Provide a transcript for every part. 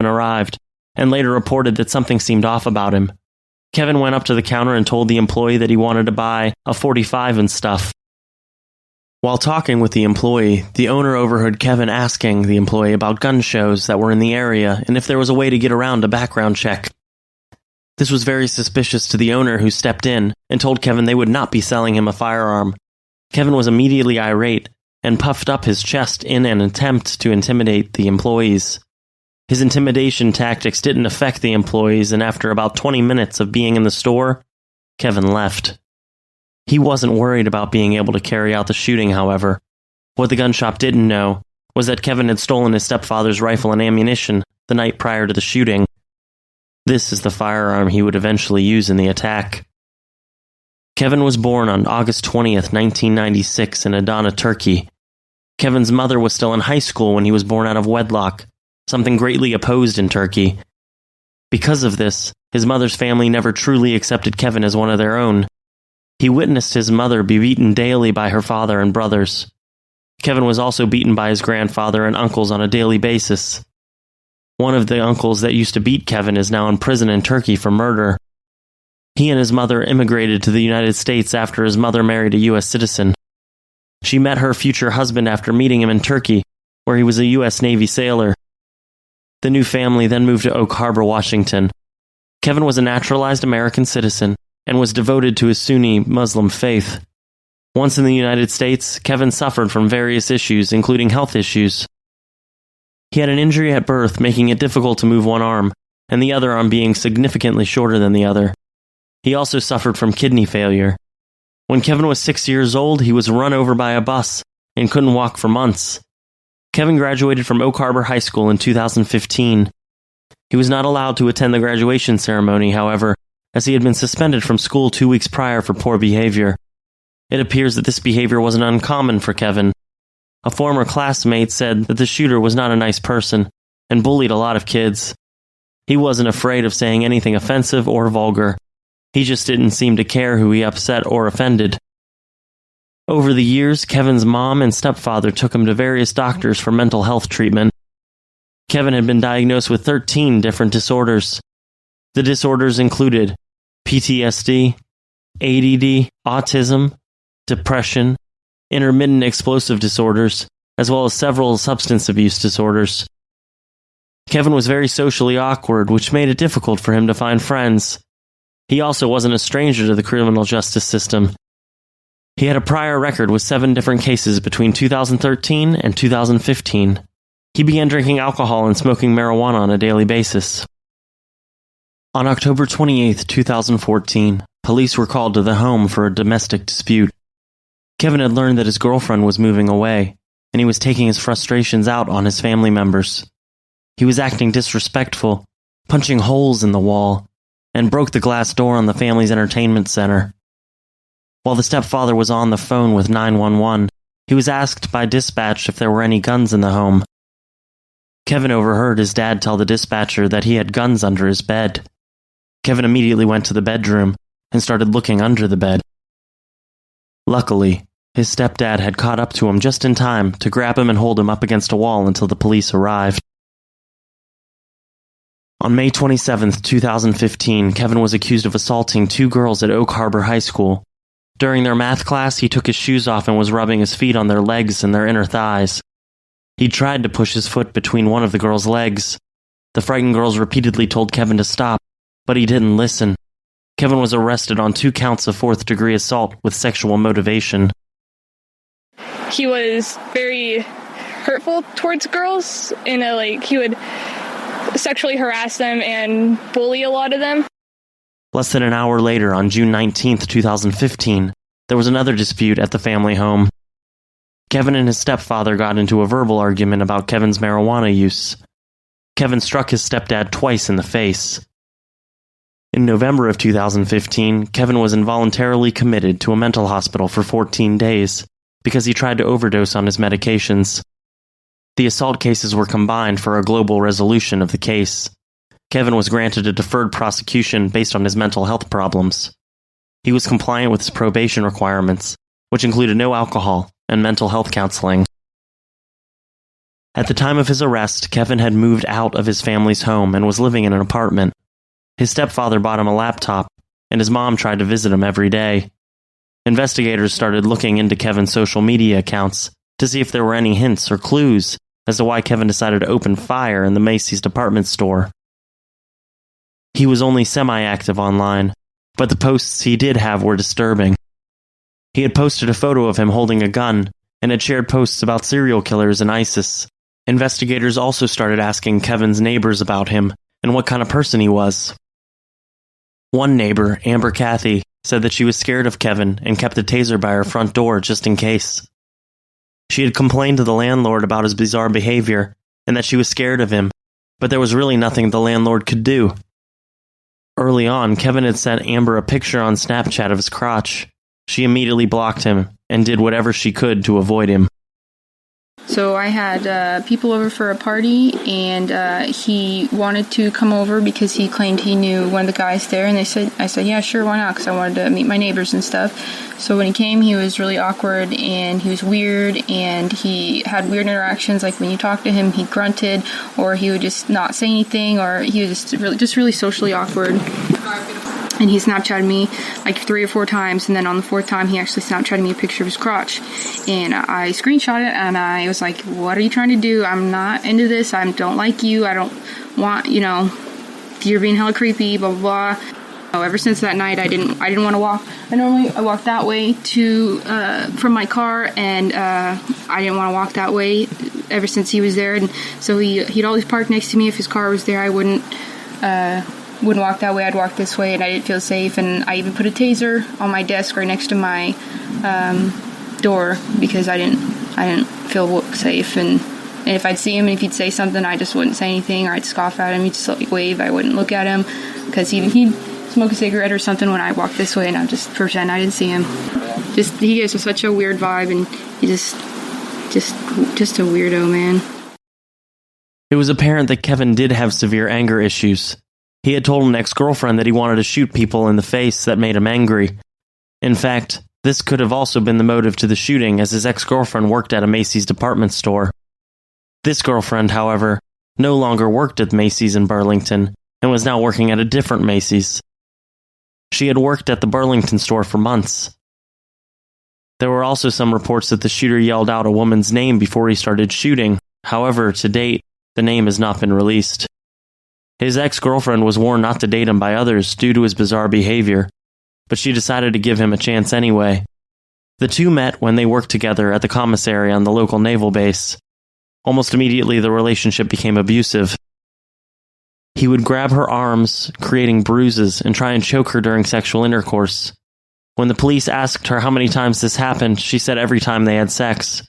arrived, and later reported that something seemed off about him. Kevin went up to the counter and told the employee that he wanted to buy a .45 and stuff. While talking with the employee, the owner overheard Kevin asking the employee about gun shows that were in the area and if there was a way to get around a background check. This was very suspicious to the owner, who stepped in and told Kevin they would not be selling him a firearm. Kevin was immediately irate and puffed up his chest in an attempt to intimidate the employees. His intimidation tactics didn't affect the employees, and after about 20 minutes of being in the store, Kevin left. He wasn't worried about being able to carry out the shooting, however. What the gun shop didn't know was that Kevin had stolen his stepfather's rifle and ammunition the night prior to the shooting. This is the firearm he would eventually use in the attack. Kevin was born on August 20th, 1996 in Adana, Turkey. Kevin's mother was still in high school when he was born out of wedlock, something greatly opposed in Turkey. Because of this, his mother's family never truly accepted Kevin as one of their own. He witnessed his mother be beaten daily by her father and brothers. Kevin was also beaten by his grandfather and uncles on a daily basis. One of the uncles that used to beat Kevin is now in prison in Turkey for murder. He and his mother immigrated to the United States after his mother married a U.S. citizen. She met her future husband after meeting him in Turkey, where he was a U.S. Navy sailor. The new family then moved to Oak Harbor, Washington. Kevin was a naturalized American citizen and was devoted to his Sunni Muslim faith. Once in the United States, Kevin suffered from various issues, including health issues. He had an injury at birth, making it difficult to move one arm, and the other arm being significantly shorter than the other. He also suffered from kidney failure. When Kevin was 6 years old, he was run over by a bus and couldn't walk for months. Kevin graduated from Oak Harbor High School in 2015. He was not allowed to attend the graduation ceremony, however, as he had been suspended from school 2 weeks prior for poor behavior. It appears that this behavior wasn't uncommon for Kevin. A former classmate said that the shooter was not a nice person and bullied a lot of kids. He wasn't afraid of saying anything offensive or vulgar. He just didn't seem to care who he upset or offended. Over the years, Kevin's mom and stepfather took him to various doctors for mental health treatment. Kevin had been diagnosed with 13 different disorders. The disorders included PTSD, ADD, autism, depression, intermittent explosive disorders, as well as several substance abuse disorders. Kevin was very socially awkward, which made it difficult for him to find friends. He also wasn't a stranger to the criminal justice system. He had a prior record with 7 different cases between 2013 and 2015. He began drinking alcohol and smoking marijuana on a daily basis. On October 28, 2014, police were called to the home for a domestic dispute. Kevin had learned that his girlfriend was moving away, and he was taking his frustrations out on his family members. He was acting disrespectful, punching holes in the wall, and broke the glass door on the family's entertainment center. While the stepfather was on the phone with 911, he was asked by dispatch if there were any guns in the home. Kevin overheard his dad tell the dispatcher that he had guns under his bed. Kevin immediately went to the bedroom and started looking under the bed. Luckily, his stepdad had caught up to him just in time to grab him and hold him up against a wall until the police arrived. On May 27, 2015, Kevin was accused of assaulting 2 girls at Oak Harbor High School. During their math class, he took his shoes off and was rubbing his feet on their legs and their inner thighs. He tried to push his foot between one of the girls' legs. The frightened girls repeatedly told Kevin to stop, but he didn't listen. Kevin was arrested on 2 counts of 4th-degree assault with sexual motivation. He was very hurtful towards girls, he would sexually harass them and bully a lot of them. Less than an hour later, on June 19, 2015, there was another dispute at the family home. Kevin and his stepfather got into a verbal argument about Kevin's marijuana use. Kevin struck his stepdad twice in the face. In November of 2015, Kevin was involuntarily committed to a mental hospital for 14 days because he tried to overdose on his medications. The assault cases were combined for a global resolution of the case. Kevin was granted a deferred prosecution based on his mental health problems. He was compliant with his probation requirements, which included no alcohol and mental health counseling. At the time of his arrest, Kevin had moved out of his family's home and was living in an apartment. His stepfather bought him a laptop, and his mom tried to visit him every day. Investigators started looking into Kevin's social media accounts to see if there were any hints or clues as to why Kevin decided to open fire in the Macy's department store. He was only semi-active online, but the posts he did have were disturbing. He had posted a photo of him holding a gun and had shared posts about serial killers and ISIS. Investigators also started asking Kevin's neighbors about him and what kind of person he was. One neighbor, Amber Cathy, said that she was scared of Kevin and kept a taser by her front door just in case. She had complained to the landlord about his bizarre behavior and that she was scared of him, but there was really nothing the landlord could do. Early on, Kevin had sent Amber a picture on Snapchat of his crotch. She immediately blocked him and did whatever she could to avoid him. So I had people over for a party, and he wanted to come over because he claimed he knew one of the guys there, and I said, yeah, sure, why not, because I wanted to meet my neighbors and stuff. So when he came, he was really awkward, and he was weird, and he had weird interactions, like when you talked to him, he grunted, or he would just not say anything, or he was just really socially awkward. And he Snapchatted me like 3 or 4 times, and then on the 4th time, he actually Snapchatted me a picture of his crotch. And I screenshot it, and I was like, what are you trying to do? I'm not into this. I don't like you. I don't want, you're being hella creepy, blah, blah, blah. Oh, ever since that night, I didn't want to walk. I walk that way from my car, and I didn't want to walk that way ever since he was there. And so he'd always park next to me. If his car was there, I wouldn't walk that way. I'd walk this way, and I didn't feel safe. And I even put a taser on my desk right next to my door because I didn't feel safe. And if I'd see him and if he'd say something, I just wouldn't say anything, or I'd scoff at him. He'd just wave. I wouldn't look at him because he'd smoke a cigarette or something when I walk this way, and I'd just pretend I didn't see him. He gives such a weird vibe, and he's just a weirdo, man. It was apparent that Kevin did have severe anger issues. He had told an ex-girlfriend that he wanted to shoot people in the face that made him angry. In fact, this could have also been the motive to the shooting, as his ex-girlfriend worked at a Macy's department store. This girlfriend, however, no longer worked at Macy's in Burlington and was now working at a different Macy's. She had worked at the Burlington store for months. There were also some reports that the shooter yelled out a woman's name before he started shooting. However, to date, the name has not been released. His ex-girlfriend was warned not to date him by others due to his bizarre behavior, but she decided to give him a chance anyway. The two met when they worked together at the commissary on the local naval base. Almost immediately, the relationship became abusive. He would grab her arms, creating bruises, and try and choke her during sexual intercourse. When the police asked her how many times this happened, she said every time they had sex.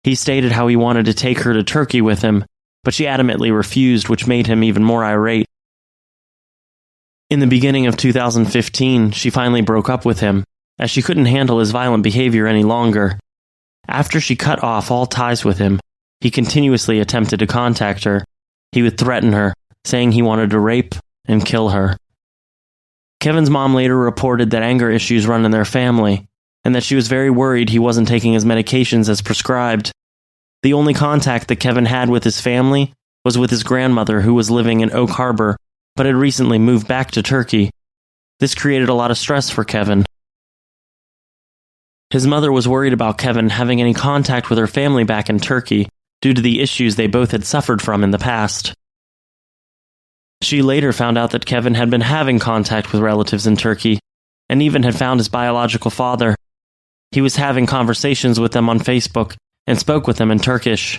He stated how he wanted to take her to Turkey with him, but she adamantly refused, which made him even more irate. In the beginning of 2015, she finally broke up with him, as she couldn't handle his violent behavior any longer. After she cut off all ties with him, he continuously attempted to contact her. He would threaten her, saying he wanted to rape and kill her. Kevin's mom later reported that anger issues run in their family, and that she was very worried he wasn't taking his medications as prescribed. The only contact that Kevin had with his family was with his grandmother, who was living in Oak Harbor, but had recently moved back to Turkey. This created a lot of stress for Kevin. His mother was worried about Kevin having any contact with her family back in Turkey due to the issues they both had suffered from in the past. She later found out that Kevin had been having contact with relatives in Turkey, and even had found his biological father. He was having conversations with them on Facebook, and spoke with them in Turkish.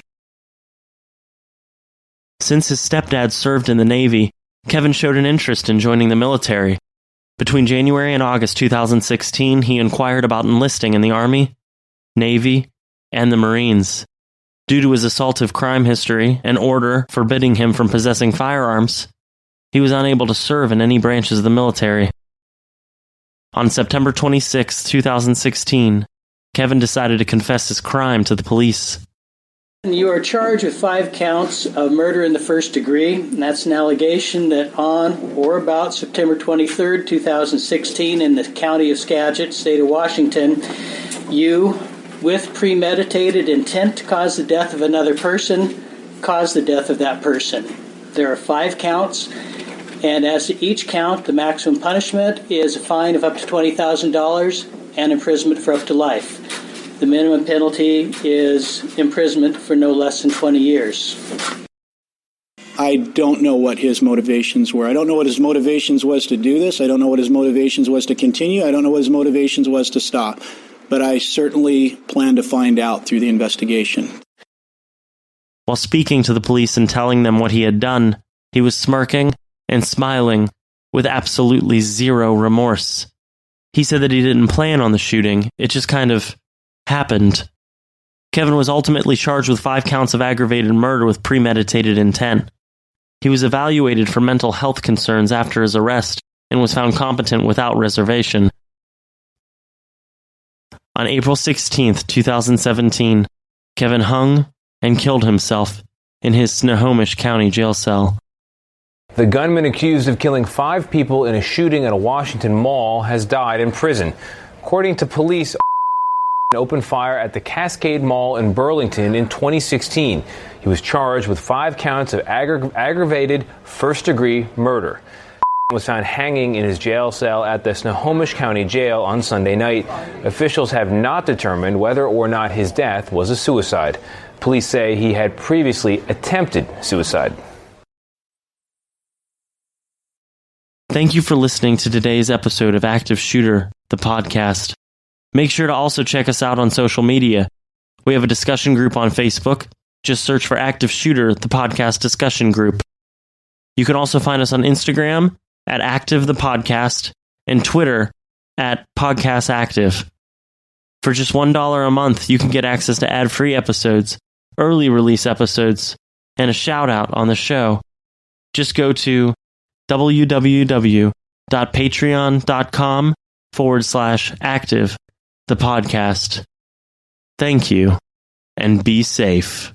Since his stepdad served in the Navy, Kevin showed an interest in joining the military. Between January and August 2016, he inquired about enlisting in the Army, Navy, and the Marines. Due to his assaultive crime history and order forbidding him from possessing firearms, he was unable to serve in any branches of the military. On September 26, 2016, Kevin decided to confess his crime to the police. You are charged with 5 counts of murder in the first degree, and that's an allegation that on or about September 23, 2016, in the county of Skagit, state of Washington, you with premeditated intent to cause the death of another person, cause the death of that person. There are 5 counts, and as to each count, the maximum punishment is a fine of up to $20,000 and imprisonment for up to life. The minimum penalty is imprisonment for no less than 20 years. I don't know what his motivations were. I don't know what his motivations was to do this. I don't know what his motivations was to continue. I don't know what his motivations was to stop. But I certainly plan to find out through the investigation. While speaking to the police and telling them what he had done, he was smirking and smiling with absolutely zero remorse. He said that he didn't plan on the shooting, it just kind of happened. Kevin was ultimately charged with 5 counts of aggravated murder with premeditated intent. He was evaluated for mental health concerns after his arrest and was found competent without reservation. On April 16, 2017, Kevin hung and killed himself in his Snohomish County jail cell. The gunman accused of killing 5 people in a shooting at a Washington mall has died in prison. According to police, opened fire at the Cascade Mall in Burlington in 2016. He was charged with 5 counts of aggravated first-degree murder. Was found hanging in his jail cell at the Snohomish County Jail on Sunday night. Officials have not determined whether or not his death was a suicide. Police say he had previously attempted suicide. Thank you for listening to today's episode of Active Shooter, the podcast. Make sure to also check us out on social media. We have a discussion group on Facebook. Just search for Active Shooter, the podcast discussion group. You can also find us on Instagram at Active the Podcast and Twitter at Podcast Active. For just $1 a month, you can get access to ad-free episodes, early release episodes, and a shout-out on the show. Just go to www.patreon.com/active the podcast. Thank you, and be safe.